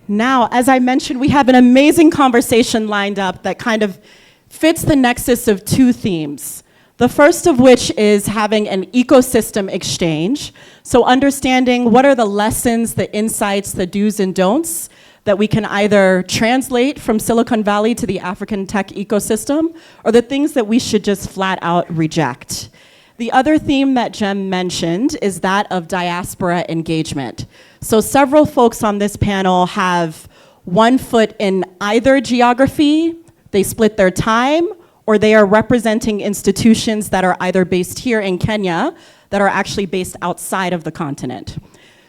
Now, as I mentioned, we have an amazing conversation lined up that kind of fits the nexus of two themes. The first of which is having an ecosystem exchange. So understanding what are the lessons, the insights, the do's and don'ts that we can either translate from Silicon Valley to the African tech ecosystem, or the things that we should just flat out reject. The other theme that Jem mentioned is that of diaspora engagement. So several folks on this panel have one foot in either geography, they split their time, or they are representing institutions that are either based here in Kenya that are actually based outside of the continent.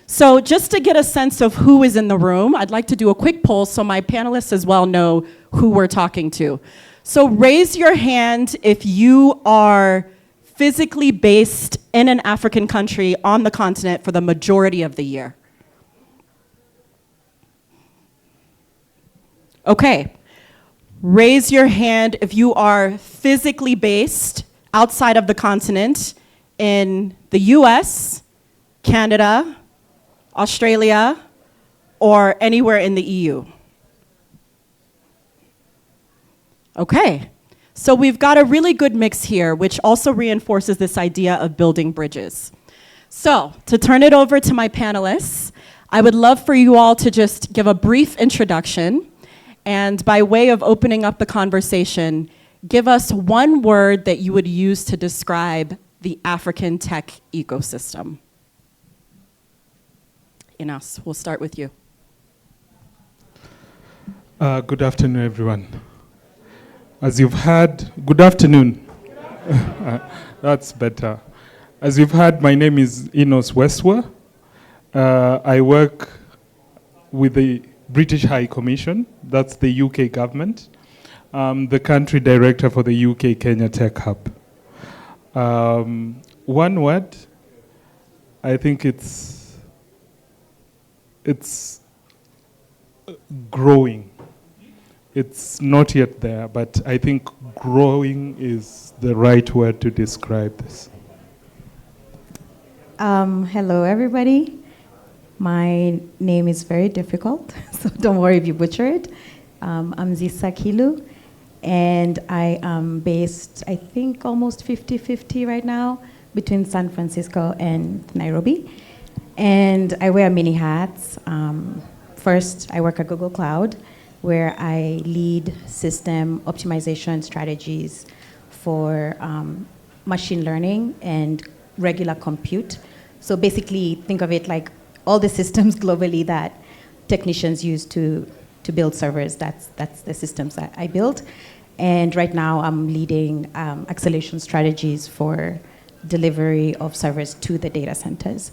So just to get a sense of who is in the room, I'd like to do a quick poll so my panelists as well know who we're talking to. So raise your hand if you are physically based in an African country on the continent for the majority of the year. Okay. Raise your hand if you are physically based outside of the continent in the US, Canada, Australia, or anywhere in the EU. Okay, so we've got a really good mix here, which also reinforces this idea of building bridges. So, to turn it over to my panelists, I would love for you all to just give a brief introduction. And by way of opening up the conversation, give us one word that you would use to describe the African tech ecosystem. Inas, we'll start with you. Good afternoon, everyone. As you've heard, good afternoon. That's better. As you've heard, my name is Enos Westwa. I work with the British High Commission, that's the UK government. The country director for the UK Kenya Tech Hub. One word, I think it's growing. It's not yet there, but I think growing is the right word to describe this. Hello, everybody. My name is very difficult, so don't worry if you butcher it. I'm Zisa Kilu, and I am based, I think, almost 50-50 right now between San Francisco and Nairobi. And I wear many hats. First, I work at Google Cloud, where I lead system optimization strategies for machine learning and regular compute. So basically, think of it like all the systems globally that technicians use to build servers, that's the systems that I build. And right now I'm leading acceleration strategies for delivery of servers to the data centers.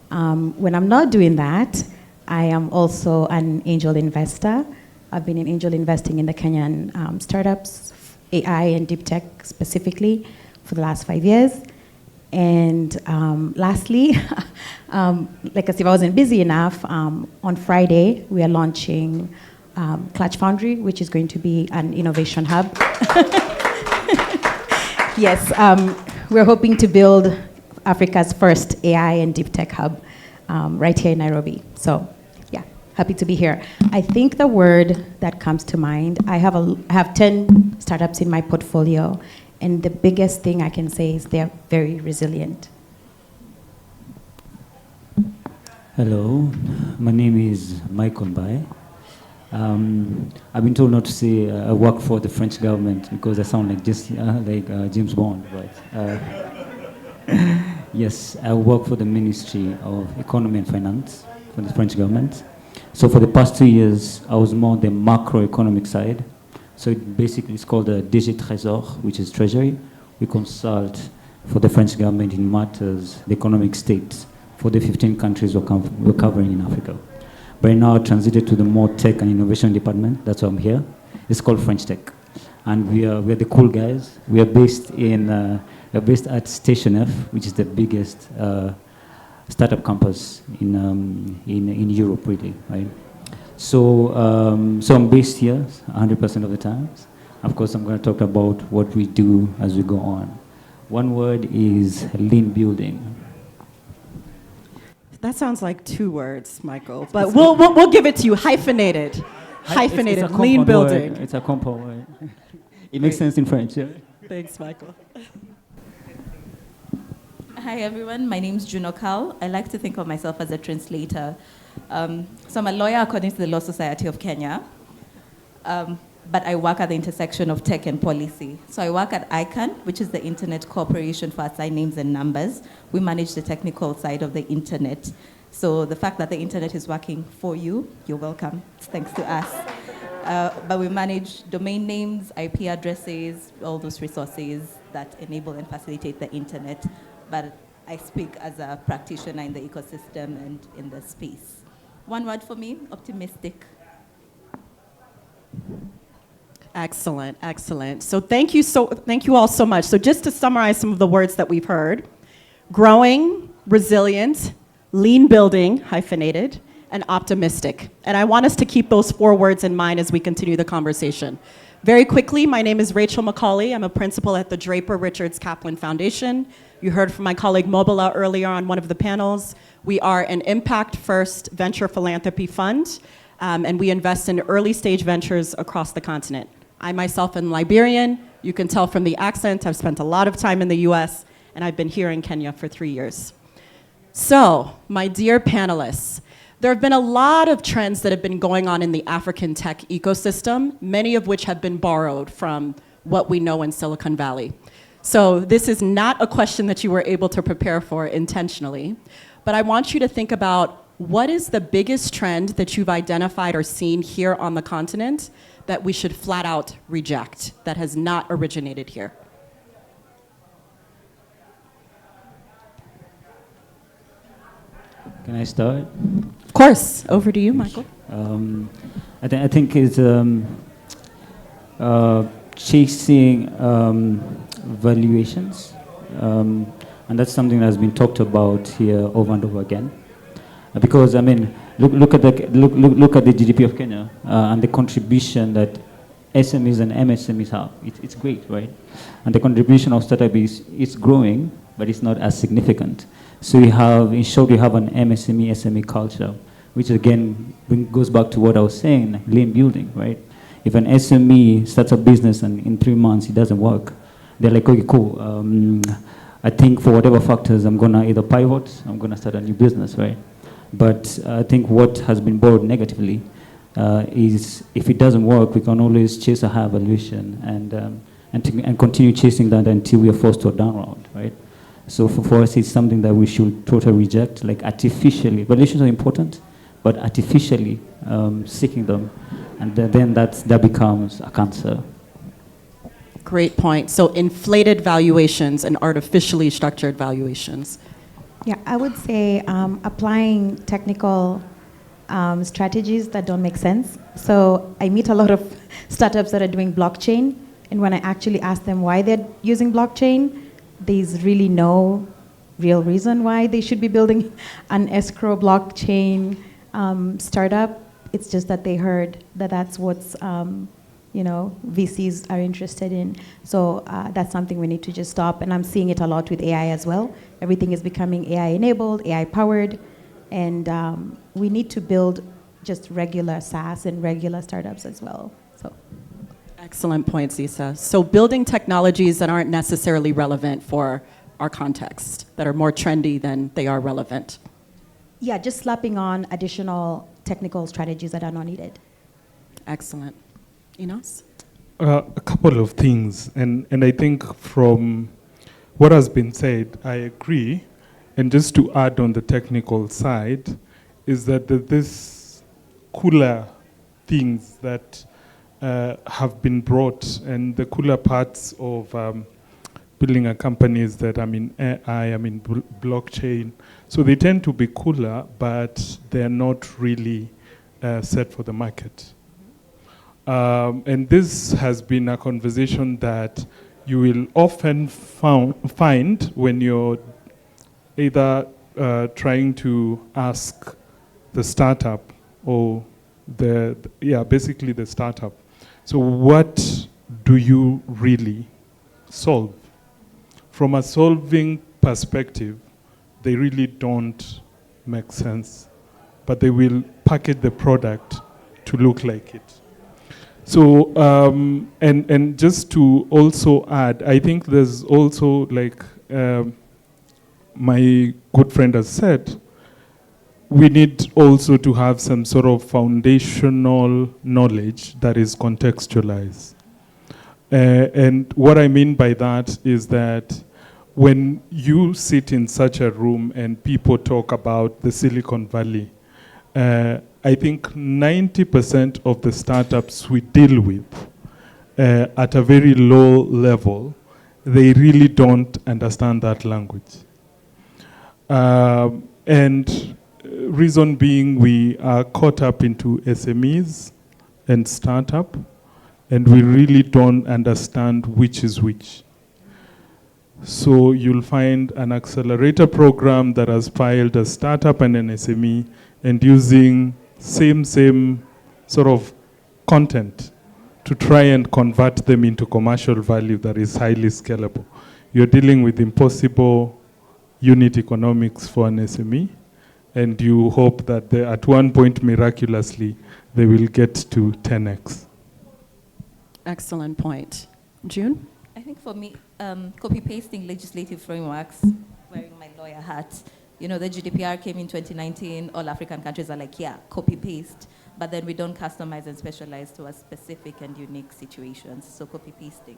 When I'm not doing that, I am also an angel investor. I've been in angel investing in the Kenyan startups, AI and deep tech specifically, for the last 5 years. And lastly, like as if I wasn't busy enough, on Friday, we are launching Clutch Foundry, which is going to be an innovation hub. Yes, we're hoping to build Africa's first AI and deep tech hub right here in Nairobi. So, yeah, happy to be here. I think the word that comes to mind, I have 10 startups in my portfolio, and the biggest thing I can say is they're very resilient. Hello, my name is Michael Mbaye. I've been told not to say I work for the French government because I sound like just James Bond, but yes, I work for the Ministry of Economy and Finance for the French government. So for the past 2 years, I was more on the macroeconomic side. So it basically is called the DG Trésor, which is Treasury. We consult for the French government in matters, the economic state, for the 15 countries we're covering in Africa. But now I transited to the more tech and innovation department. That's why I'm here. It's called French Tech. And we're the cool guys. We are based at Station F, which is the biggest startup campus in Europe, really, right? So I'm based here 100% of the time. Of course, I'm going to talk about what we do as we go on. One word is lean building. That sounds like 2 words, Michael, but we'll give it to you. Hyphenated. Hyphenated, It's a lean compound word. building. It's a compound word. It makes sense in French, yeah. Thanks, Michael. Hi everyone, my name is Juno Kal. I like to think of myself as a translator. So I'm a lawyer according to the Law Society of Kenya, but I work at the intersection of tech and policy. So I work at ICANN, which is the Internet Corporation for Assigned Names and Numbers. We manage the technical side of the internet. So the fact that the internet is working for you, you're welcome. It's thanks to us. But we manage domain names, IP addresses, all those resources that enable and facilitate the internet. But I speak as a practitioner in the ecosystem and in the space. One word for me, optimistic. Excellent, excellent. So thank you all so much. So just to summarize some of the words that we've heard: growing, resilient, lean building, hyphenated, and optimistic. And I want us to keep those 4 words in mind as we continue the conversation. Very quickly, my name is Rachel McCauley. I'm a principal at the Draper Richards Kaplan Foundation. You heard from my colleague Mobila earlier on one of the panels. We are an impact-first venture philanthropy fund, and we invest in early-stage ventures across the continent. I myself am Liberian. You can tell from the accent. I've spent a lot of time in the US, and I've been here in Kenya for 3 years. So, my dear panelists, there have been a lot of trends that have been going on in the African tech ecosystem, many of which have been borrowed from what we know in Silicon Valley. So this is not a question that you were able to prepare for intentionally, but I want you to think about what is the biggest trend that you've identified or seen here on the continent that we should flat out reject, that has not originated here? Can I start? Of course, over to you, Michael. I think it's chasing valuations, and that's something that's been talked about here over and over again. Because I mean, look at the GDP of Kenya and the contribution that SMEs and MSMEs have. It's great, right? And the contribution of startup is growing, but it's not as significant. So we have, in short, we have an MSME SME culture, which again goes back to what I was saying, lean building, right? If an SME starts a business and in 3 months it doesn't work, they're like, okay, cool. I think for whatever factors, I'm gonna either pivot, I'm gonna start a new business, right? But I think what has been borrowed negatively is if it doesn't work, we can always chase a higher valuation and continue chasing that until we are forced to a down round, right? So for us, it's something that we should totally reject, like artificially. Valuations are important, but artificially seeking them, and then that becomes a cancer. Great point. So inflated valuations and artificially structured valuations. Yeah, I would say applying technical strategies that don't make sense. So I meet a lot of startups that are doing blockchain, and when I actually ask them why they're using blockchain, there's really no real reason why they should be building an escrow blockchain startup. It's just that they heard that that's what's VCs are interested in. So that's something we need to just stop. And I'm seeing it a lot with AI as well. Everything is becoming AI enabled, AI powered, and we need to build just regular SaaS and regular startups as well. So. Excellent point, Zisa. So building technologies that aren't necessarily relevant for our context, that are more trendy than they are relevant. Yeah, just slapping on additional technical strategies that are not needed. Excellent. Enos? A couple of things, and I think from what has been said, I agree. And just to add on the technical side, is that this cooler things that have been brought, and the cooler parts of building a company is that I'm in AI, I'm in blockchain. So they tend to be cooler, but they're not really set for the market. And this has been a conversation that you will often find when you're either trying to ask the startup or basically the startup. So what do you really solve? From a solving perspective, they really don't make sense, but they will package the product to look like it. So, and just to also add, I think there's also, like my good friend has said, we need also to have some sort of foundational knowledge that is contextualized. And what I mean by that is that when you sit in such a room and people talk about the Silicon Valley, I think 90% of the startups we deal with at a very low level, they really don't understand that language. And reason being, we are caught up into SMEs and startup, and we really don't understand which is which. So you'll find an accelerator program that has filed a startup and an SME and using same sort of content to try and convert them into commercial value that is highly scalable. You're dealing with impossible unit economics for an SME, and you hope that at one point, miraculously, they will get to 10x. Excellent point. June? I think for me, copy-pasting legislative frameworks, wearing my lawyer hat, you know, the GDPR came in 2019, all African countries are like, yeah, copy-paste, but then we don't customize and specialize to a specific and unique situations, so copy-pasting.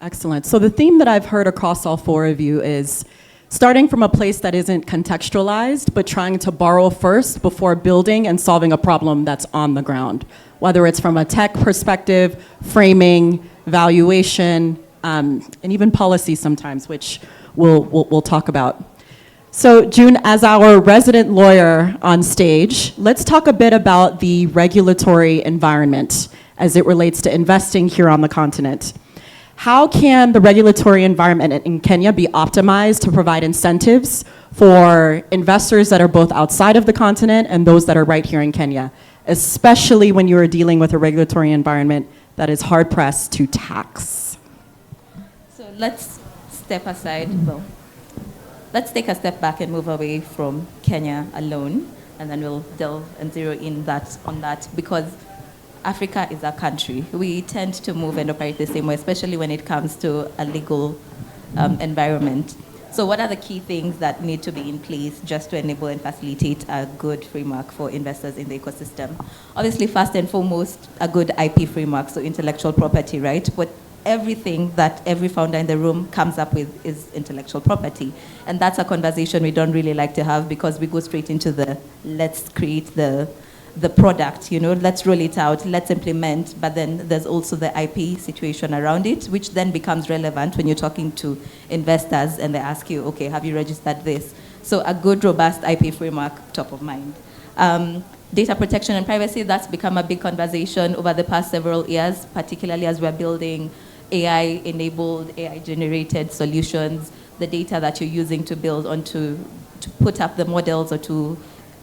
Excellent. So the theme that I've heard across all four of you is starting from a place that isn't contextualized, but trying to borrow first before building and solving a problem that's on the ground, whether it's from a tech perspective, framing, valuation, and even policy sometimes, which we'll talk about. So June, as our resident lawyer on stage, let's talk a bit about the regulatory environment as it relates to investing here on the continent. How can the regulatory environment in Kenya be optimized to provide incentives for investors that are both outside of the continent and those that are right here in Kenya, especially when you are dealing with a regulatory environment that is hard-pressed to tax? So let's step aside, well, let's take a step back and move away from Kenya alone, and then we'll delve and zero in on that, because Africa is a country. We tend to move and operate the same way, especially when it comes to a legal environment. So what are the key things that need to be in place just to enable and facilitate a good framework for investors in the ecosystem? Obviously, first and foremost, a good IP framework, so intellectual property, right? But everything that every founder in the room comes up with is intellectual property. And that's a conversation we don't really like to have, because we go straight into the let's create the product, you know, let's roll it out, let's implement, but then there's also the IP situation around it, which then becomes relevant when you're talking to investors and they ask you, okay, have you registered this? So a good, robust IP framework, top of mind. Data protection and privacy, that's become a big conversation over the past several years, particularly as we're building AI-enabled, AI-generated solutions, the data that you're using to build to put up the models or to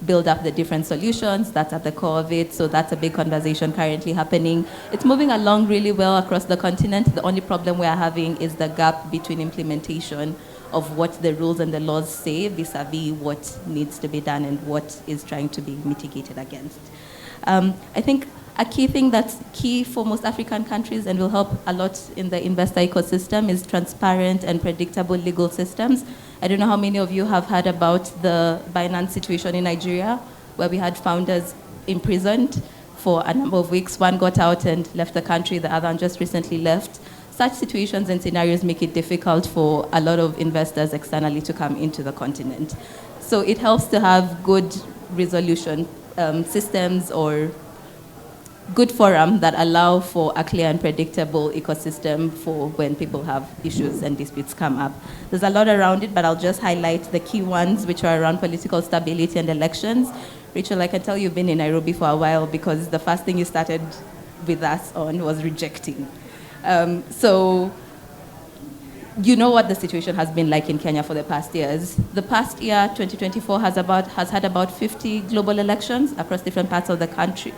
build up the different solutions, that's at the core of it. So that's a big conversation currently happening. It's moving along really well across the continent. The only problem we're having is the gap between implementation of what the rules and the laws say vis-a-vis what needs to be done and what is trying to be mitigated against. I think a key thing that's key for most African countries and will help a lot in the investor ecosystem is transparent and predictable legal systems. I don't know how many of you have heard about the Binance situation in Nigeria, where we had founders imprisoned for a number of weeks. One got out and left the country, the other one just recently left. Such situations and scenarios make it difficult for a lot of investors externally to come into the continent. So it helps to have good resolution systems or good forum that allow for a clear and predictable ecosystem for when people have issues and disputes come up. There's a lot around it, but I'll just highlight the key ones, which are around political stability and elections. Rachel, I can tell you've been in Nairobi for a while, because the first thing you started with us on was rejecting. So you know what the situation has been like in Kenya for the past years. The past year, 2024, has had about 50 global elections across different parts of the country,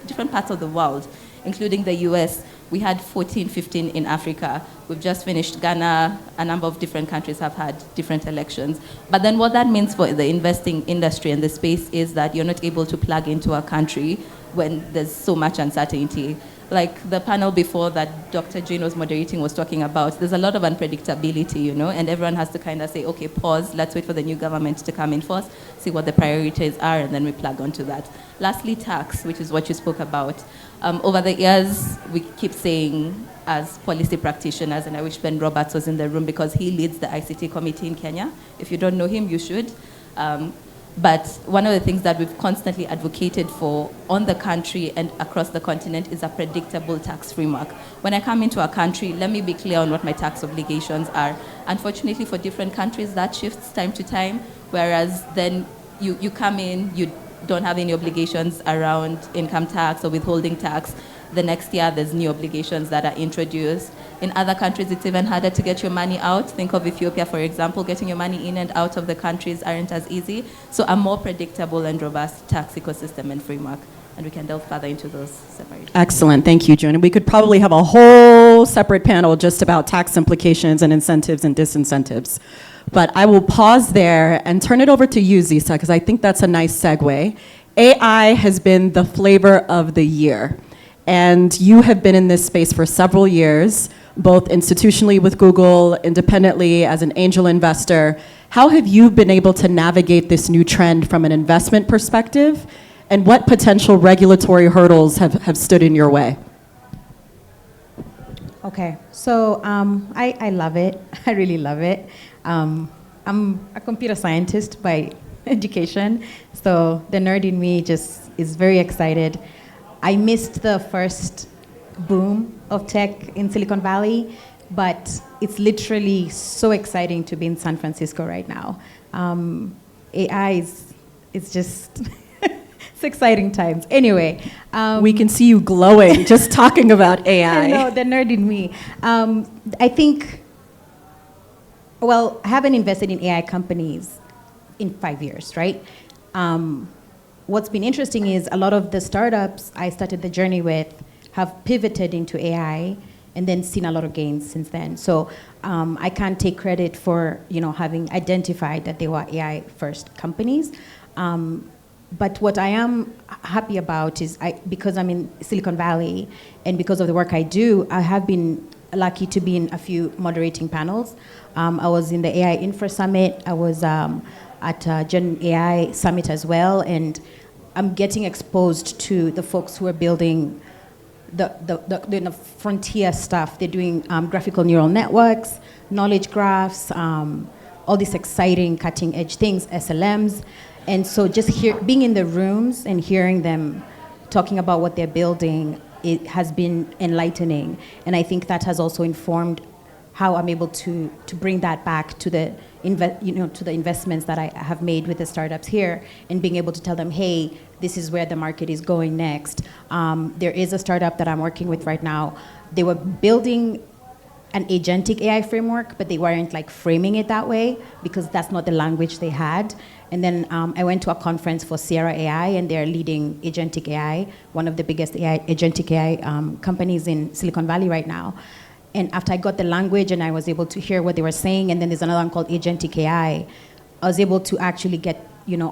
different parts of the world, including the US. We had 14, 15 in Africa. We've just finished Ghana. A number of different countries have had different elections. But then what that means for the investing industry and the space is that you're not able to plug into a country when there's so much uncertainty. Like the panel before that Dr. Jane was moderating was talking about, there's a lot of unpredictability, and everyone has to kind of say, okay, pause, let's wait for the new government to come in first, see what the priorities are, and then we plug onto that. Lastly, tax, which is what you spoke about. Over the years, we keep saying as policy practitioners, and I wish Ben Roberts was in the room because he leads the ICT committee in Kenya. If you don't know him, you should. But one of the things that we've constantly advocated for on the country and across the continent is a predictable tax framework. When I come into a country, let me be clear on what my tax obligations are. Unfortunately, for different countries, that shifts time to time, whereas then you come in, you don't have any obligations around income tax or withholding tax. The next year, there's new obligations that are introduced. In other countries, it's even harder to get your money out. Think of Ethiopia, for example. Getting your money in and out of the countries aren't as easy. So a more predictable and robust tax ecosystem and framework. And we can delve further into those separately. Excellent. Thank you, June. And we could probably have a whole separate panel just about tax implications and incentives and disincentives. But I will pause there and turn it over to you, Zisa, because I think that's a nice segue. AI has been the flavor of the year. And you have been in this space for several years, both institutionally with Google, independently as an angel investor. How have you been able to navigate this new trend from an investment perspective? And what potential regulatory hurdles have stood in your way? Okay, so I love it. I really love it. I'm a computer scientist by education, so the nerd in me just is very excited. I missed the first boom of tech in Silicon Valley, but it's literally so exciting to be in San Francisco right now. AI is just, it's exciting times. Anyway. We can see you glowing just talking about AI. I know, the nerd in me. I think, well, I haven't invested in AI companies in 5 years, right? What's been interesting is a lot of the startups I started the journey with have pivoted into AI and then seen a lot of gains since then. So I can't take credit for having identified that they were AI first companies. But what I am happy about is because I'm in Silicon Valley and because of the work I do, I have been lucky to be in a few moderating panels. I was in the AI Infra Summit. I was at Gen AI Summit as well, and I'm getting exposed to the folks who are building the frontier stuff. They're doing graphical neural networks, knowledge graphs, all these exciting cutting edge things, SLMs. And so just being in the rooms and hearing them talking about what they're building, it has been enlightening. And I think that has also informed how I'm able to bring that back to the to the investments that I have made with the startups here, and being able to tell them, hey, this is where the market is going next. There is a startup that I'm working with right now. They were building an agentic AI framework, but they weren't framing it that way because that's not the language they had. And then I went to a conference for Sierra AI, and they're leading agentic AI, one of the biggest agentic AI companies in Silicon Valley right now. And after I got the language and I was able to hear what they were saying, and then there's another one called Agentic AI, I was able to actually get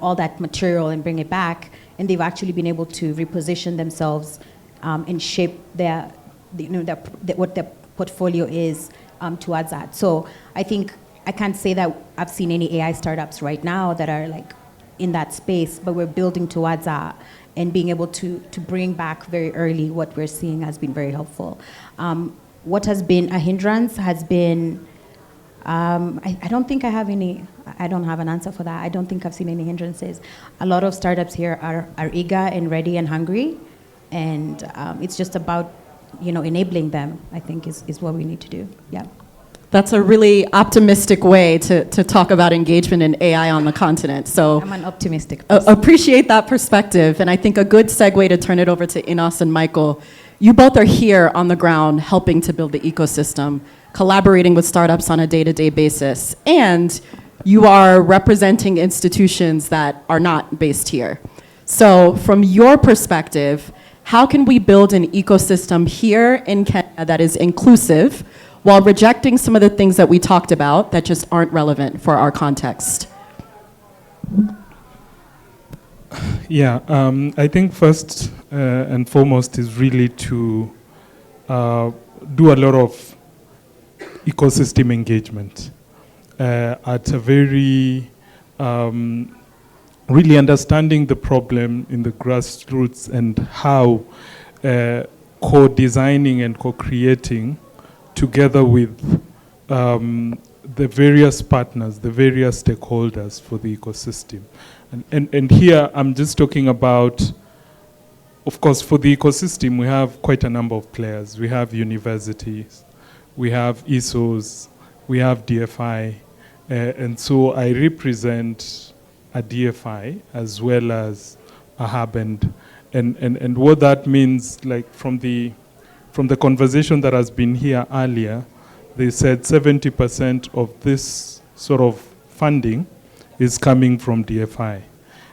all that material and bring it back. And they've actually been able to reposition themselves and shape what their portfolio is towards that. So I think I can't say that I've seen any AI startups right now that are in that space, but we're building towards that. And being able to bring back very early what we're seeing has been very helpful. What has been a hindrance has been, I don't think I have any, I don't have an answer for that. I don't think I've seen any hindrances. A lot of startups here are eager and ready and hungry, and it's just about enabling them, I think is what we need to do, yeah. That's a really optimistic way to talk about engagement in AI on the continent. So I'm an optimistic person. Appreciate that perspective, and I think a good segue to turn it over to Inos and Michael. You both are here on the ground helping to build the ecosystem. collaborating with startups on a day-to-day basis, and you are representing institutions that are not based here. So from your perspective, how can we build an ecosystem here in Kenya that is inclusive while rejecting some of the things that we talked about that just aren't relevant for our context? Yeah, I think first and foremost is really to do a lot of ecosystem engagement at a very, really understanding the problem in the grassroots and how co-designing and co-creating together with the various partners, the various stakeholders for the ecosystem. And here I'm just talking about, of course, for the ecosystem, we have quite a number of players. We have universities, we have ESOs, we have DFI, and so I represent a DFI as well as a hub, and what that means, like from the conversation that has been here earlier, they said 70% of this sort of funding is coming from DFI.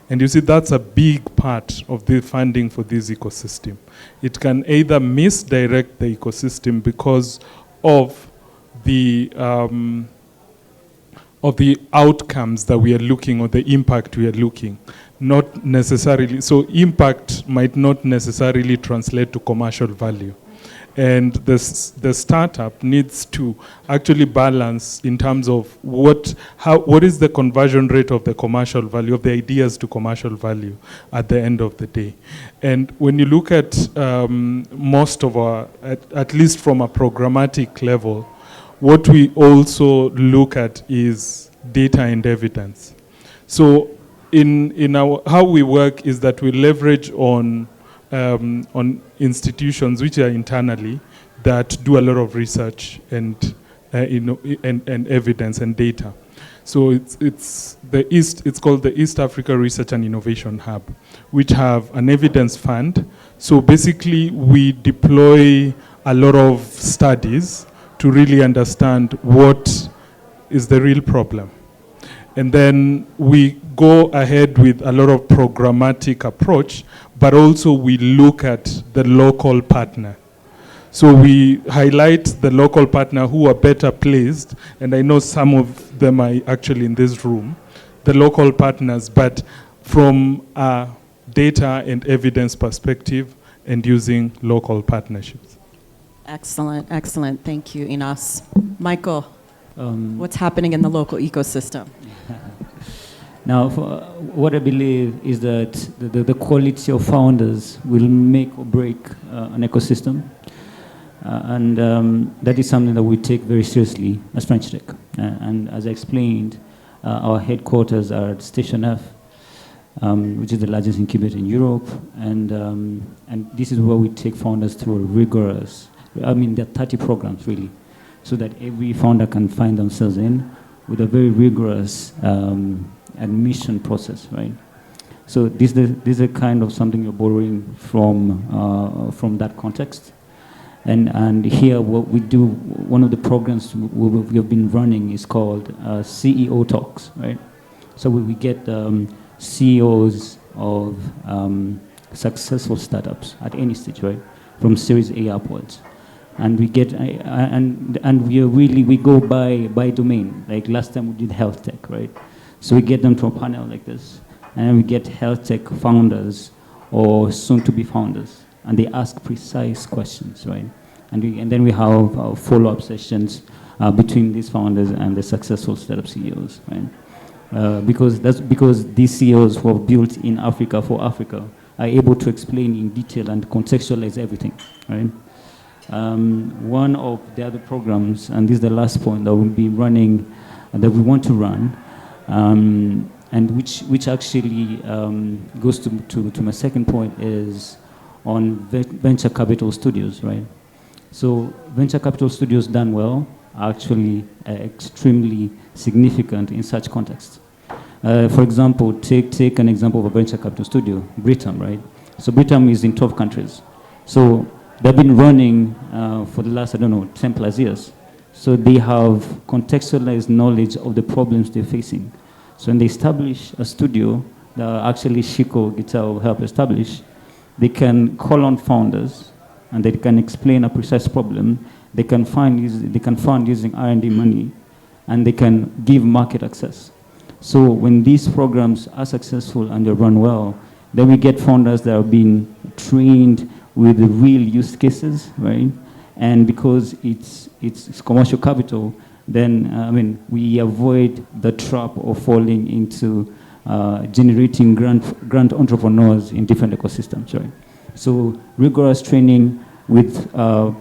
And you see, that's a big part of the funding for this ecosystem. It can either misdirect the ecosystem because of the outcomes that we are looking, or the impact we are looking, not necessarily. So impact might not necessarily translate to commercial value. And the startup needs to actually balance in terms of what is the conversion rate of the commercial value, of the ideas to commercial value at the end of the day. And when you look at most of our, at least from a programmatic level, what we also look at is data and evidence. So in our, how we work is that we leverage on institutions which are internally that do a lot of research and and evidence and data. So it's called the East Africa Research and Innovation Hub, which have an evidence fund. So basically we deploy a lot of studies to really understand what is the real problem. And then we go ahead with a lot of programmatic approach, but also we look at the local partner. So we highlight the local partner who are better placed, and I know some of them are actually in this room, the local partners, but from a data and evidence perspective and using local partnerships. Excellent, excellent. Thank you, Inas. Michael, what's happening in the local ecosystem? Now, what I believe is that the quality of founders will make or break an ecosystem. And that is something that we take very seriously as French Tech. And as I explained, our headquarters are at Station F, which is the largest incubator in Europe. And this is where we take founders through a rigorous, there are 30 programs really, so that every founder can find themselves in with a very rigorous admission process, right? So this is a kind of something you're borrowing from that context. And here what we do, one of the programs we have been running is called CEO Talks, right? So we get CEOs of successful startups at any stage, right? From Series A upwards. And we get, we go by domain. Like last time we did health tech, right? So we get them to a panel like this, and then we get health tech founders or soon-to-be founders, and they ask precise questions, right? And then we have follow-up sessions between these founders and the successful startup CEOs, right? Because these CEOs who have built in Africa for Africa are able to explain in detail and contextualize everything, right? One of the other programs, and this is the last point that we'll be running, that we want to run, and which actually goes to my second point, is on venture capital studios, right? So venture capital studios done well are actually extremely significant in such contexts. For example, take an example of a venture capital studio, Britam, right? So Britam is in 12 countries. So they've been running for the last, 10 plus years. So they have contextualized knowledge of the problems they're facing. So when they establish a studio that actually Shiko Guitar will help establish, they can call on founders and they can explain a precise problem. They can fund using R&D money, and they can give market access. So when these programs are successful and they run well, then we get founders that are being trained with the real use cases, right? And because it's commercial capital, then we avoid the trap of falling into generating grant entrepreneurs in different ecosystems, right? So rigorous training with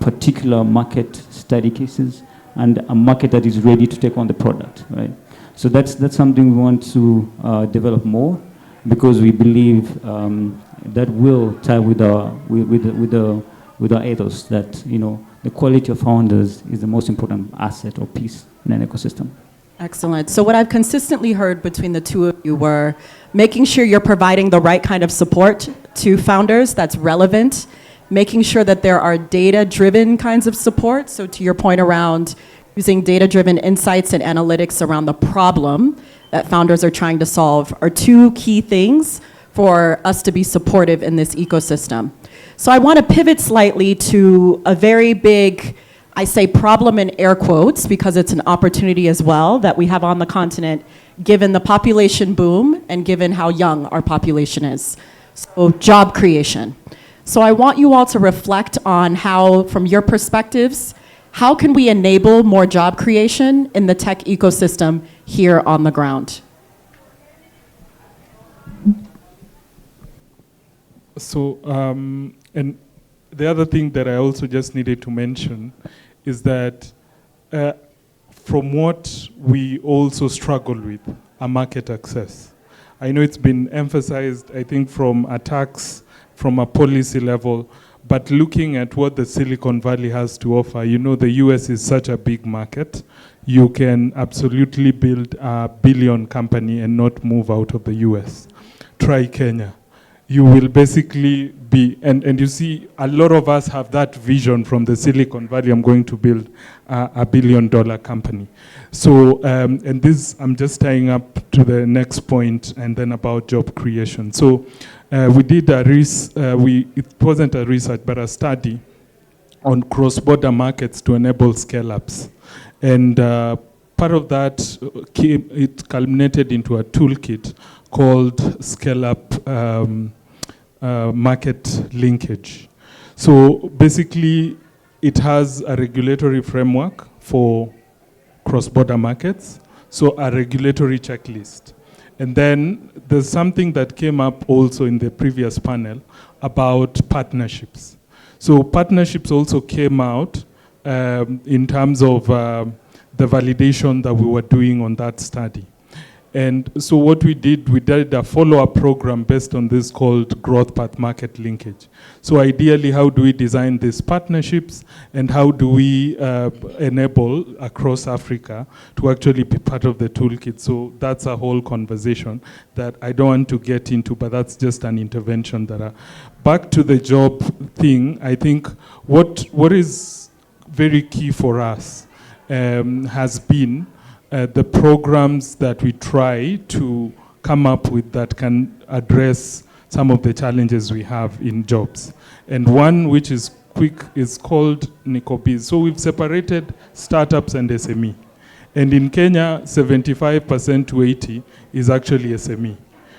particular market study cases and a market that is ready to take on the product, right? So that's something we want to develop more, because we believe that will tie with our ethos that the quality of founders is the most important asset or piece in an ecosystem. Excellent. So what I've consistently heard between the two of you were making sure you're providing the right kind of support to founders that's relevant, making sure that there are data-driven kinds of support. So to your point around using data-driven insights and analytics around the problem that founders are trying to solve are two key things for us to be supportive in this ecosystem. So I want to pivot slightly to a very big, I say problem in air quotes because it's an opportunity as well that we have on the continent given the population boom and given how young our population is. So job creation. So I want you all to reflect on how, from your perspectives, how can we enable more job creation in the tech ecosystem here on the ground? So, and the other thing that I also just needed to mention is that from what we also struggle with, are market access. I know it's been emphasized, I think, from attacks from a policy level, but looking at what the Silicon Valley has to offer, the US is such a big market. You can absolutely build a billion company and not move out of the US. Try Kenya. You will basically be, and you see, a lot of us have that vision from the Silicon Valley, I'm going to build a $1 billion company. So, and this, I'm just tying up to the next point, and then about job creation. So, we did it wasn't a research, but a study on cross-border markets to enable scale-ups. And part of that it culminated into a toolkit called Scale-Up Market Linkage. So basically, it has a regulatory framework for cross-border markets, so a regulatory checklist. And then there's something that came up also in the previous panel about partnerships. So partnerships also came out in terms of the validation that we were doing on that study. And so what we did a follow-up program based on this called Growth Path Market Linkage. So ideally, how do we design these partnerships, and how do we enable across Africa to actually be part of the toolkit? So that's a whole conversation that I don't want to get into, but that's just an intervention that back to the job thing, I think what is very key for us has been the programs that we try to come up with that can address some of the challenges we have in jobs. And one which is quick is called Nicobiz. So we've separated startups and SME. And in Kenya, 75% to 80% is actually SME.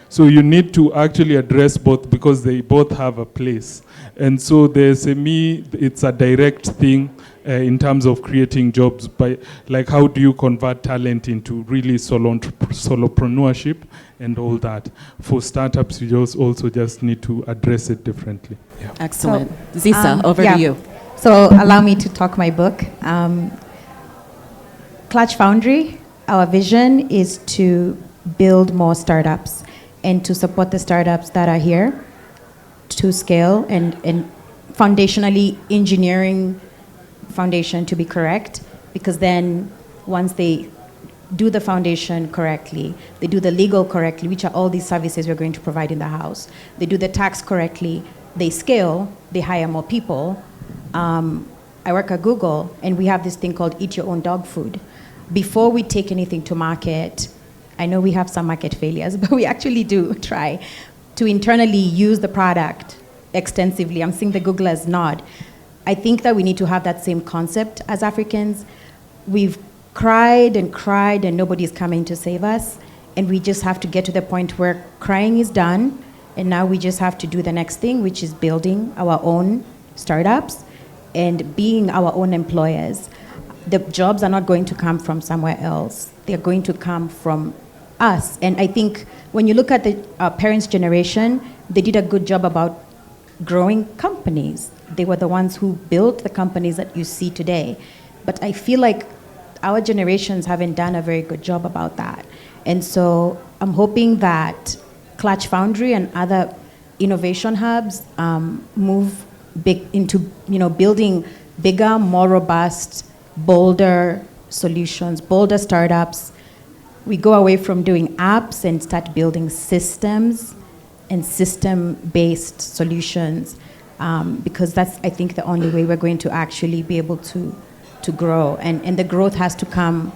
So you need to actually address both because they both have a place. And so the SME, it's a direct thing in terms of creating jobs. By, like, how do you convert talent into really solopreneurship and all that? For startups, you also just need to address it differently. Yeah. Excellent. So, Zisa, over to you. So allow me to talk my book. Clutch Foundry, our vision is to build more startups and to support the startups that are here to scale and foundationally engineering foundation to be correct, because then once they do the foundation correctly, they do the legal correctly, which are all these services we're going to provide in the house, they do the tax correctly, they scale, they hire more people, I work at Google, and we have this thing called eat your own dog food. Before we take anything to market, I know we have some market failures, but we actually do try to internally use the product extensively. I'm seeing the Googlers nod. I think that we need to have that same concept as Africans. We've cried and nobody's coming to save us, and we just have to get to the point where crying is done, and now we just have to do the next thing, which is building our own startups and being our own employers. The jobs are not going to come from somewhere else. They're going to come from us. And I think when you look at the parents' generation, they did a good job about growing companies. They were the ones who built the companies that you see today. But I feel like our generations haven't done a very good job about that. And so I'm hoping that Clutch Foundry and other innovation hubs move big into building bigger, more robust, bolder solutions, bolder startups. We go away from doing apps and start building systems and system-based solutions, because that's, I think, the only way we're going to actually be able to grow. And the growth has to come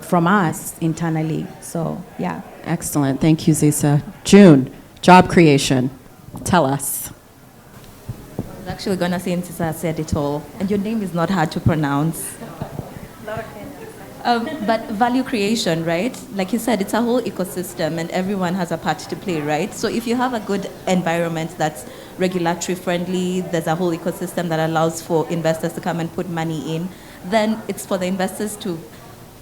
from us internally. So, yeah. Excellent. Thank you, Zisa. June, job creation. Tell us. I was actually going to say Ntisa said it all. And your name is not hard to pronounce. But value creation, right? Like you said, it's a whole ecosystem and everyone has a part to play, right? So if you have a good environment that's regulatory friendly, there's a whole ecosystem that allows for investors to come and put money in, then it's for the investors to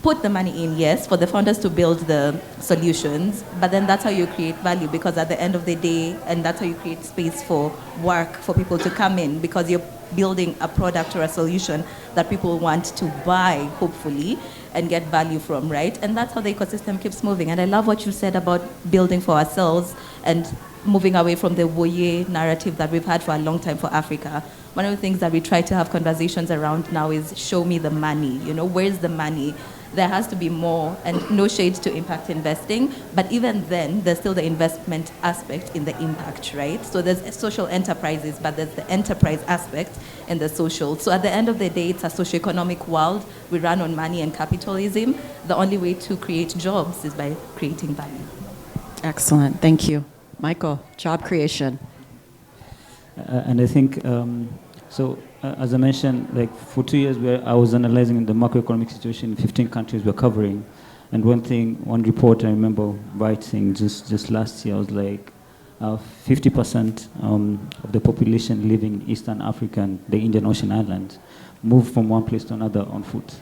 put the money in, yes, for the founders to build the solutions, but then that's how you create value, because at the end of the day, and that's how you create space for work, for people to come in, because you're building a product or a solution that people want to buy, hopefully, and get value from, right? And that's how the ecosystem keeps moving. And I love what you said about building for ourselves and moving away from the voyeur narrative that we've had for a long time for Africa. One of the things that we try to have conversations around now is show me the money, where's the money? There has to be more, and no shade to impact investing, but even then, there's still the investment aspect in the impact, right? So there's social enterprises, but there's the enterprise aspect and the social. So at the end of the day, it's a socioeconomic world. We run on money and capitalism. The only way to create jobs is by creating value. Excellent. Thank you. Michael, job creation. And I think, as I mentioned, like for 2 years, I was analyzing the macroeconomic situation in 15 countries we're covering. And one report I remember writing just last year was like 50% of the population living in Eastern Africa and the Indian Ocean islands moved from one place to another on foot.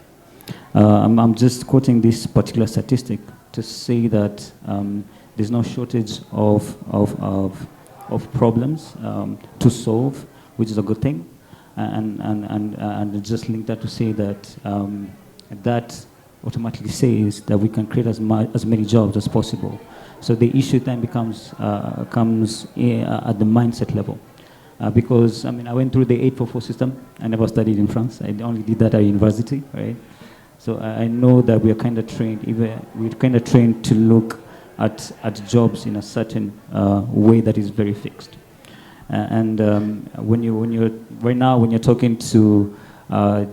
I'm just quoting this particular statistic to say that there's no shortage of problems to solve, which is a good thing. And just link that to say that that automatically says that we can create as many jobs as possible. So the issue then comes at the mindset level. Because, I went through the 844 system. I never studied in France. I only did that at university, right? So I know that we are kind of trained, to look at jobs in a certain way that is very fixed. And when you're talking to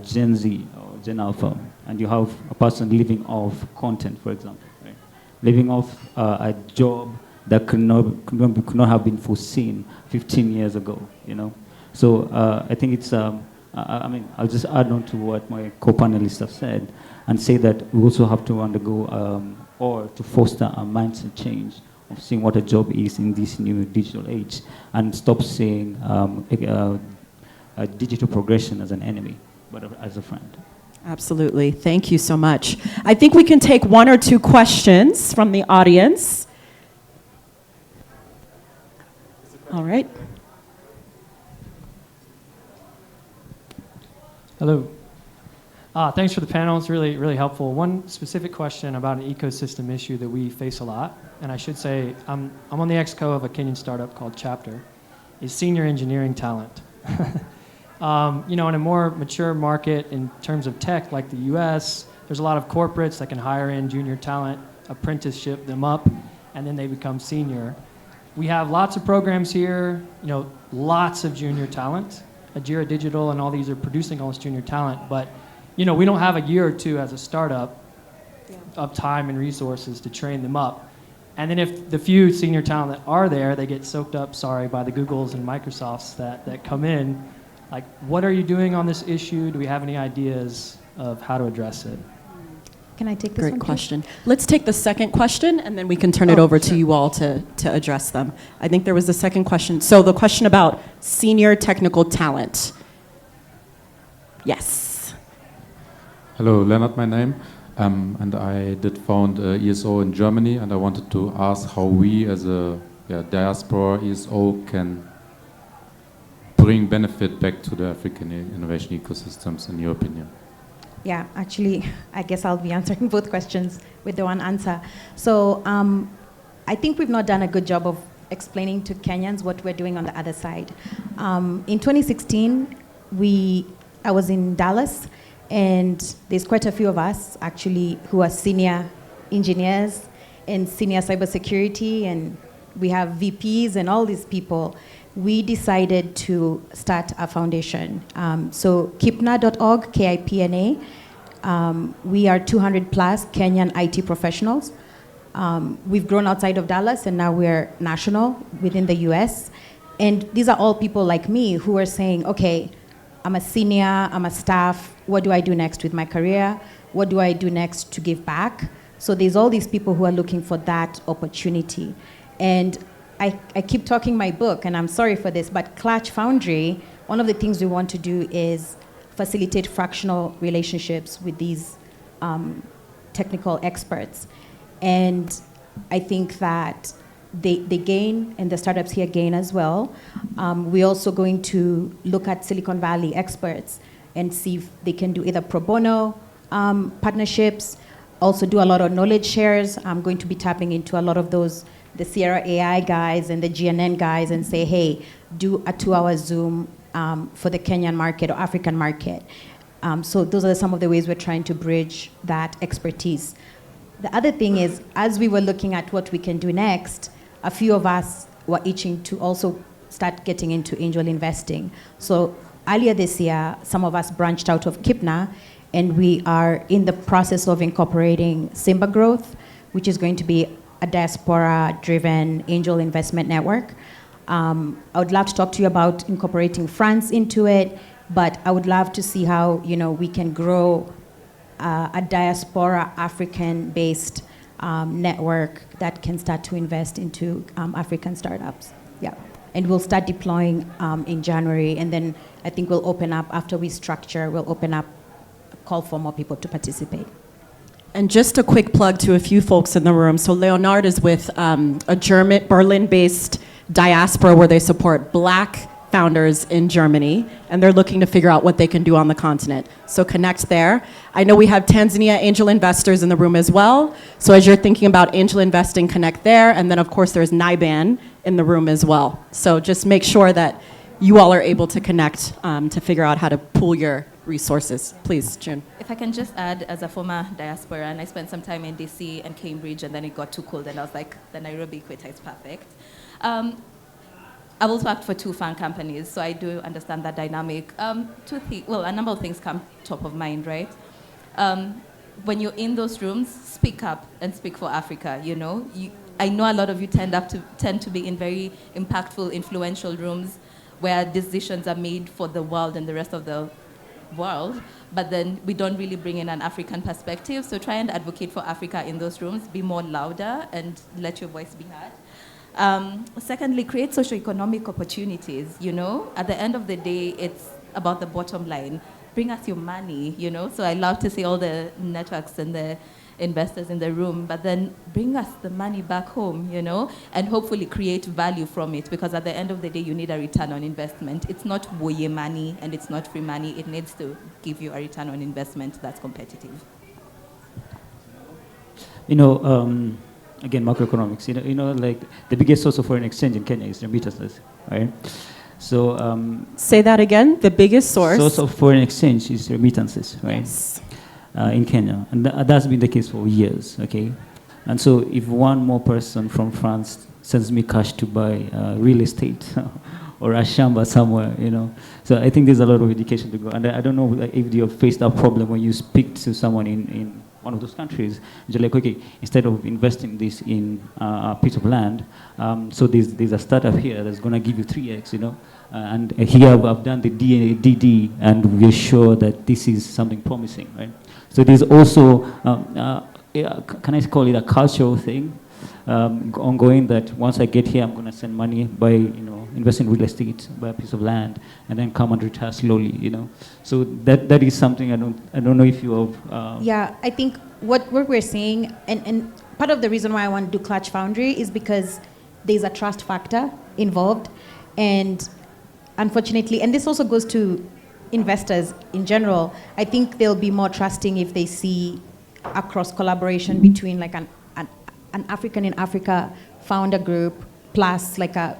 Gen Z or Gen Alpha, and you have a person living off content, for example, right? Living off a job that could not have been foreseen 15 years ago, So I think it's, I'll just add on to what my co-panelists have said and say that we also have to undergo or to foster a mindset change of seeing what a job is in this new digital age, and stop seeing a digital progression as an enemy, but as a friend. Absolutely. Thank you so much. I think we can take one or two questions from the audience. All right. Hello. Thanks for the panel. It's really, really helpful. One specific question about an ecosystem issue that we face a lot, and I should say I'm on the exco of a Kenyan startup called Chapter, is senior engineering talent. In a more mature market in terms of tech like the US, there's a lot of corporates that can hire in junior talent, apprenticeship them up, and then they become senior. We have lots of programs here, lots of junior talent. Ajira Digital and all these are producing all this junior talent, but we don't have a year or two as a startup of time and resources to train them up. And then if the few senior talent that are there, they get soaked up, by the Googles and Microsofts that come in, like, what are you doing on this issue? Do we have any ideas of how to address it? Can I take this Great one? question. Let's take the second question, and then we can turn it over to you all to address them. I think there was a second question. So the question about senior technical talent. Yes. Hello, Leonard, my name. And I did found ESO in Germany, and I wanted to ask how we as a diaspora ESO can bring benefit back to the African innovation ecosystems, in your opinion. Yeah, actually, I guess I'll be answering both questions with the one answer. So I think we've not done a good job of explaining to Kenyans what we're doing on the other side. In 2016, I was in Dallas, and there's quite a few of us, actually, who are senior engineers in senior cybersecurity, and we have VPs and all these people. We decided to start a foundation. So kipna.org, K-I-P-N-A. We are 200 plus Kenyan IT professionals. We've grown outside of Dallas, and now we're national within the US. And these are all people like me who are saying, okay, I'm a senior, I'm a staff, what do I do next with my career? What do I do next to give back? So there's all these people who are looking for that opportunity. And I keep talking my book, and I'm sorry for this, but Clutch Foundry, one of the things we want to do is facilitate fractional relationships with these technical experts. And I think that they gain, and the startups here gain as well. We're also going to look at Silicon Valley experts and see if they can do either pro bono partnerships, also do a lot of knowledge shares. I'm going to be tapping into a lot of those, the Sierra AI guys and the GNN guys, and say, hey, do a 2-hour Zoom for the Kenyan market or African market. So those are some of the ways we're trying to bridge that expertise. The other thing is, as we were looking at what we can do next, a few of us were itching to also start getting into angel investing. So earlier this year, some of us branched out of Kipna, and we are in the process of incorporating Simba Growth, which is going to be a diaspora-driven angel investment network. I would love to talk to you about incorporating France into it, but I would love to see how we can grow a diaspora African-based network that can start to invest into African startups. Yeah, and we'll start deploying in January, and then I think we'll open up, after we structure, we'll open up a call for more people to participate. And just a quick plug to a few folks in the room. So Leonard is with a German, Berlin-based diaspora where they support Black founders in Germany, and they're looking to figure out what they can do on the continent. So connect there. I know we have Tanzania angel investors in the room as well. So as you're thinking about angel investing, connect there. And then of course there's NIBAN in the room as well. So just make sure that you all are able to connect to figure out how to pool your resources. Please, June. If I can just add, as a former diaspora, and I spent some time in DC and Cambridge, and then it got too cold, and I was like, the Nairobi equator is perfect. I've also worked for 2 fan companies, so I do understand that dynamic. A number of things come top of mind, right? When you're in those rooms, speak up and speak for Africa, I know a lot of you tend to be in very impactful, influential rooms where decisions are made for the world and the rest of the world, but then we don't really bring in an African perspective. So try and advocate for Africa in those rooms, be more louder and let your voice be heard. Secondly, create socioeconomic opportunities, At the end of the day, it's about the bottom line. Bring us your money, So I love to see all the networks and the investors in the room, but then bring us the money back home, and hopefully create value from it, because at the end of the day, you need a return on investment. It's not boye money and it's not free money. It needs to give you a return on investment that's competitive. Again, macroeconomics, like the biggest source of foreign exchange in Kenya is remittances, right? So say that again. The biggest source of foreign exchange is remittances, right? Yes. In Kenya, and that's been the case for years. Okay, and so if one more person from France sends me cash to buy real estate or a Shamba somewhere, you know. So I think there's a lot of education to go. And I don't know if you have faced that problem when you speak to someone in one of those countries. You're like, okay, instead of investing this in a piece of land, so there's a startup here that's going to give you 3x, you know. And here I've done the DD, and we're sure that this is something promising, right? So there's also, can I call it a cultural thing, ongoing, that once I get here, I'm going to send money by, you know, invest in real estate, buy a piece of land, and then come and retire slowly, you know. So that is something I don't know if you have. Yeah, I think what we're saying, and part of the reason why I want to do Clutch Foundry is because there's a trust factor involved, and unfortunately, and this also goes to investors in general, I think they'll be more trusting if they see a cross collaboration between like an African in Africa founder group plus like a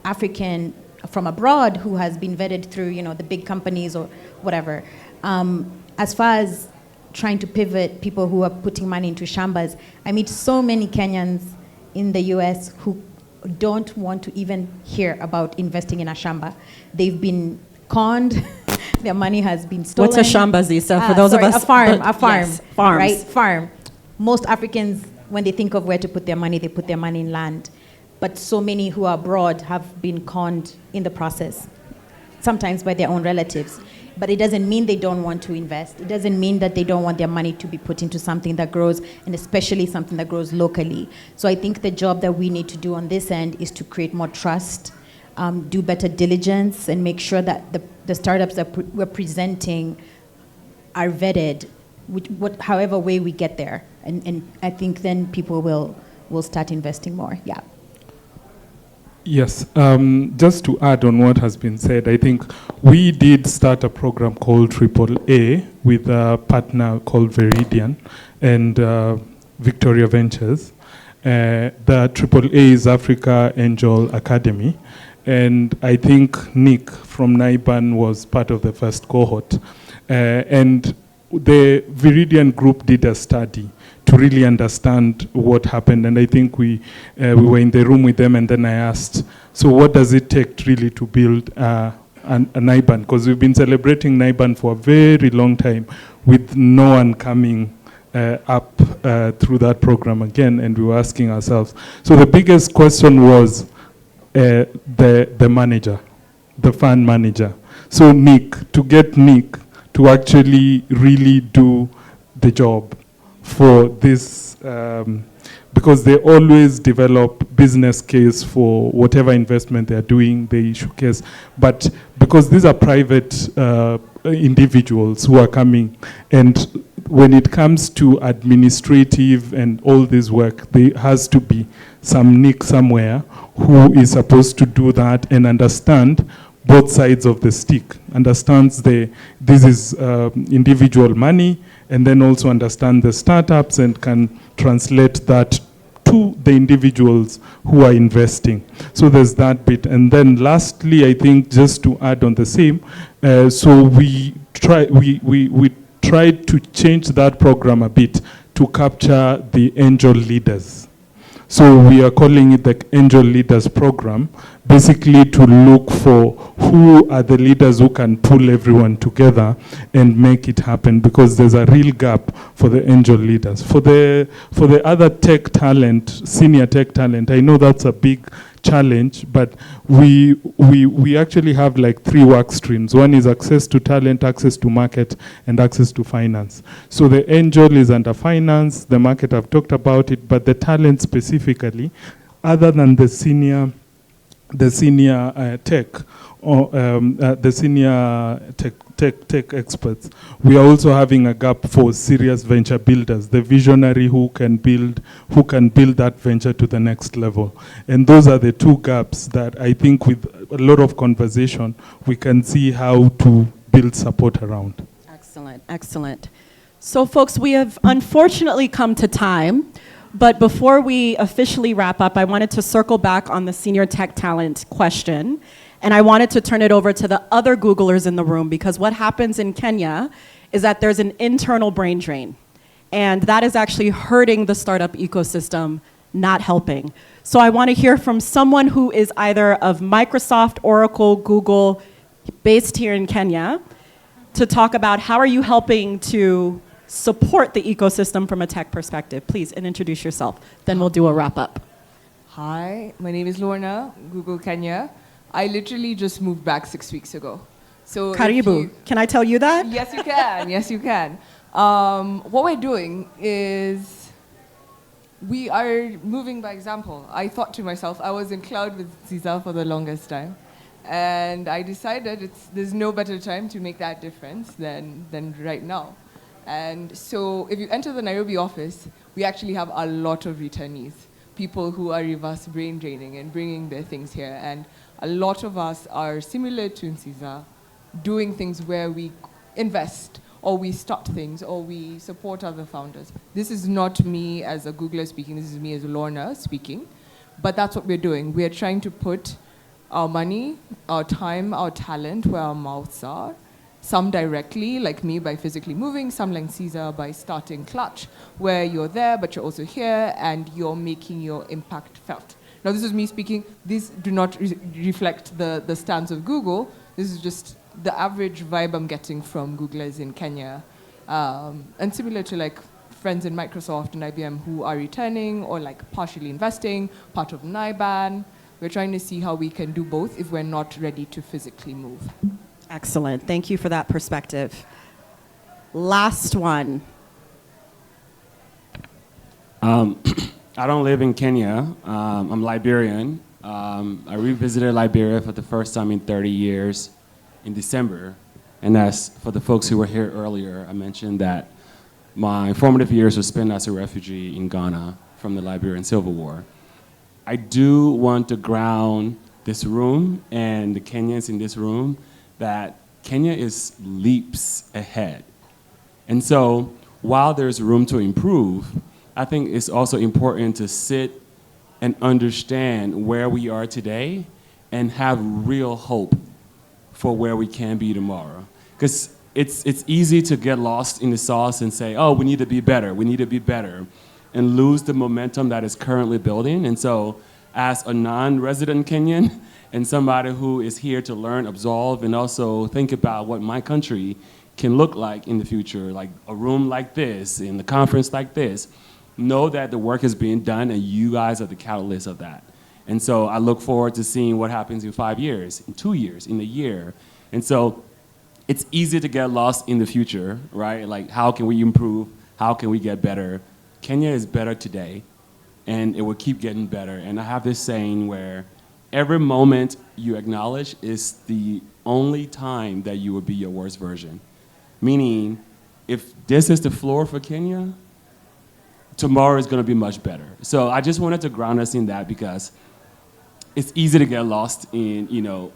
African from abroad who has been vetted through, you know, the big companies or whatever. As far as trying to pivot people who are putting money into Shambas, I meet so many Kenyans in the US who don't want to even hear about investing in a Shamba. They've been conned. Their money has been stolen. What's a Shamba, Zisa? For those of us, a farm, yes, farms. right? Farm. Most Africans, when they think of where to put their money, they put their money in land. But so many who are abroad have been conned in the process, sometimes by their own relatives. But it doesn't mean they don't want to invest. It doesn't mean that they don't want their money to be put into something that grows, and especially something that grows locally. So I think the job that we need to do on this end is to create more trust, do better diligence, and make sure that the startups that we're presenting are vetted, however way we get there. And I think then people will start investing more. Yeah. Yes, just to add on what has been said, I think we did start a program called AAA with a partner called Veridian and Victoria Ventures. The AAA is Africa Angel Academy, and I think Nick from NIBAN was part of the first cohort. And the Veridian group did a study to really understand what happened. And I think we were in the room with them, and then I asked, so what does it take really to build a NIBAN? Because we've been celebrating NIBAN for a very long time with no one coming up through that program again, and we were asking ourselves. So the biggest question was the manager, the fund manager. So Nick, to get Nick to actually really do the job for this, because they always develop business case for whatever investment they're doing, they showcase. But because these are private individuals who are coming, and when it comes to administrative and all this work, there has to be some Nick somewhere who is supposed to do that and understand both sides of the stick, understands this is individual money, and then also understand the startups and can translate that to the individuals who are investing. So there's that bit. And then lastly, I think just to add on the same, so we tried to change that program a bit to capture the angel leaders. So we are calling it the Angel Leaders Program, basically to look for who are the leaders who can pull everyone together and make it happen, because there's a real gap for the angel leaders. For the other tech talent, senior tech talent, I know that's a big challenge, but we actually have like 3 work streams. One is access to talent, access to market, and access to finance. So the angel is under finance, the market, I've talked about it, but the talent specifically, other than the senior tech or the senior tech experts, we are also having a gap for serious venture builders, the visionary who can build that venture to the next level. And those are the 2 gaps that I think with a lot of conversation, we can see how to build support around. Excellent, excellent. So folks, we have unfortunately come to time, but before we officially wrap up, I wanted to circle back on the senior tech talent question. And I wanted to turn it over to the other Googlers in the room, because what happens in Kenya is that there's an internal brain drain. And that is actually hurting the startup ecosystem not helping. So I want to hear from someone who is either of Microsoft, Oracle, Google, based here in Kenya, to talk about how are you helping to support the ecosystem from a tech perspective. Please, and introduce yourself. Then we'll do a wrap up. Hi, my name is Lorna, Google Kenya. I literally just moved back 6 weeks ago. So Karibu. Can I tell you that? Yes, you can. Yes, you can. What we're doing is we are moving by example. I thought to myself, I was in cloud with Caesar for the longest time. And I decided there's no better time to make that difference than right now. And so if you enter the Nairobi office, we actually have a lot of returnees, people who are reverse brain draining and bringing their things here. And a lot of us are similar to Caesar, doing things where we invest or we start things or we support other founders. This is not me as a Googler speaking, this is me as Lorna speaking, but that's what we're doing. We're trying to put our money, our time, our talent where our mouths are, some directly, like me by physically moving, some like Caesar by starting Clutch, where you're there, but you're also here and you're making your impact felt. Now this is me speaking, these do not reflect the stance of Google, this is just the average vibe I'm getting from Googlers in Kenya. And similar to like friends in Microsoft and IBM who are returning or like partially investing, part of NIBAN. We're trying to see how we can do both if we're not ready to physically move. Excellent. Thank you for that perspective. Last one. I don't live in Kenya. I'm Liberian. I revisited Liberia for the first time in 30 years in December. And as for the folks who were here earlier, I mentioned that my formative years were spent as a refugee in Ghana from the Liberian Civil War. I do want to ground this room and the Kenyans in this room that Kenya is leaps ahead. And so while there's room to improve, I think it's also important to sit and understand where we are today and have real hope for where we can be tomorrow. Because it's easy to get lost in the sauce and say, oh, we need to be better, and lose the momentum that is currently building. And so as a non-resident Kenyan and somebody who is here to learn, absorb, and also think about what my country can look like in the future, like a room like this, in a conference like this, know that the work is being done and you guys are the catalyst of that. And so I look forward to seeing what happens in 5 years, in 2 years, in a year. And so it's easy to get lost in the future, right? Like, how can we improve? How can we get better? Kenya is better today, and it will keep getting better. And I have this saying where every moment you acknowledge is the only time that you will be your worst version. Meaning, if this is the floor for Kenya, tomorrow is going to be much better. So I just wanted to ground us in that because it's easy to get lost in,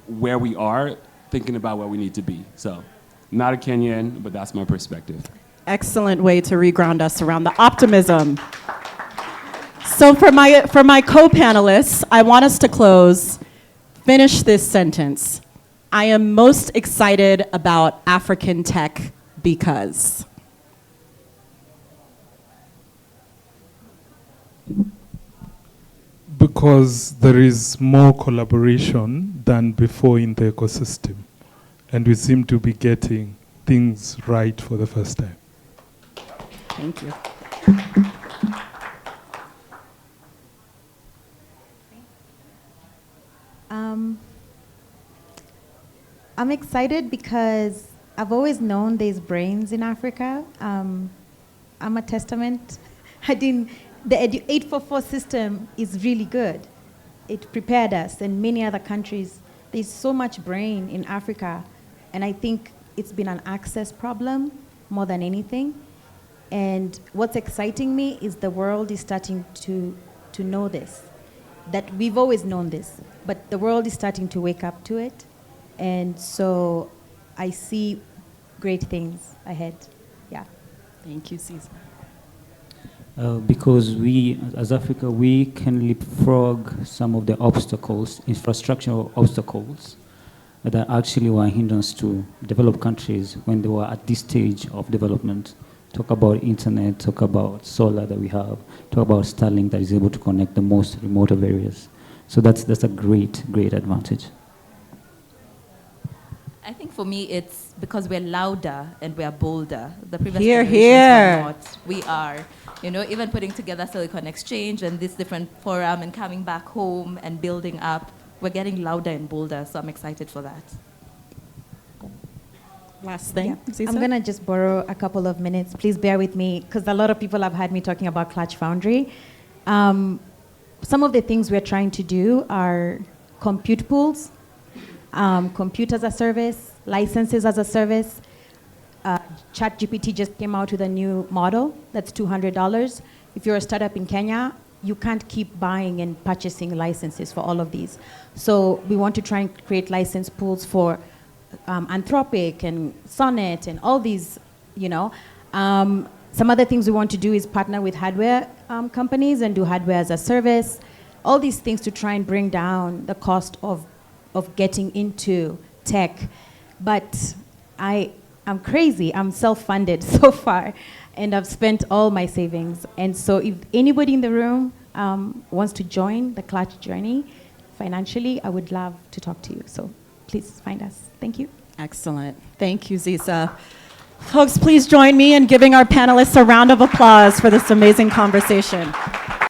where we are, thinking about where we need to be. So, not a Kenyan, but that's my perspective. Excellent way to reground us around the optimism. So for my co-panelists, I want us to close, finish this sentence. I am most excited about African tech because. Because there is more collaboration than before in the ecosystem. And we seem to be getting things right for the first time. Thank you. I'm excited because I've always known there's brains in Africa. I'm a testament. The 844 system is really good. It prepared us and many other countries. There's so much brain in Africa, and I think it's been an access problem more than anything. And what's exciting me is the world is starting to know this, that we've always known this, but the world is starting to wake up to it. And so I see great things ahead. Yeah. Thank you, Caesar. Because we, as Africa, we can leapfrog some of the obstacles, infrastructural obstacles, that actually were a hindrance to developed countries when they were at this stage of development. talk about internet, talk about solar that we have, talk about Starlink that is able to connect the most remote of areas. So that's a great advantage. I think for me, it's because we're louder and we're bolder. The previous Hear, generations hear. were not. We are. You know, even putting together Silicon Exchange and this different forum and coming back home and building up, we're getting louder and bolder. So I'm excited for that. Last thing, Zisa? I'm going to just borrow a couple of minutes. Please bear with me, because a lot of people have had me talking about Clutch Foundry. Some of the things we're trying to do are compute pools, compute as a service, licenses as a service. ChatGPT just came out with a new model that's $200. If you're a startup in Kenya, you can't keep buying and purchasing licenses for all of these. So we want to try and create license pools for Anthropic and Sonnet and all these, you know. Some other things we want to do is partner with hardware companies and do hardware as a service. All these things to try and bring down the cost of getting into tech. But I'm crazy. I'm self-funded so far, and I've spent all my savings. And so if anybody in the room wants to join the Clutch journey financially, I would love to talk to you. So please find us. Thank you. Excellent. Thank you, Zisa. Folks, please join me in giving our panelists a round of applause for this amazing conversation.